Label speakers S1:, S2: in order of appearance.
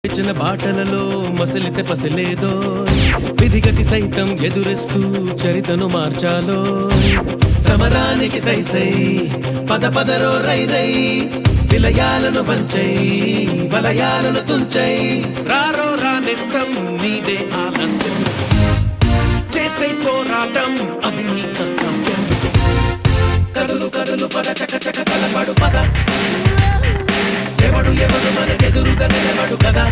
S1: చిన్న బాటలలో మసలితే పసలేదో విధిగతి సైతం ఎదురిస్తూ చరితను మార్చాలో సమరానికి సై సై పద పదరో రై రై విలయాలను వంచై వలయాలను తుంచై రారో రానిస్తం నీదే ఆలస్యం చేసే పోరాటం అది నీ కర్తవ్యం కదులు కదులు పద చక చక కలబడు పద ఎవడు ఎవడు మనకెదురుగా నిలబడు కదా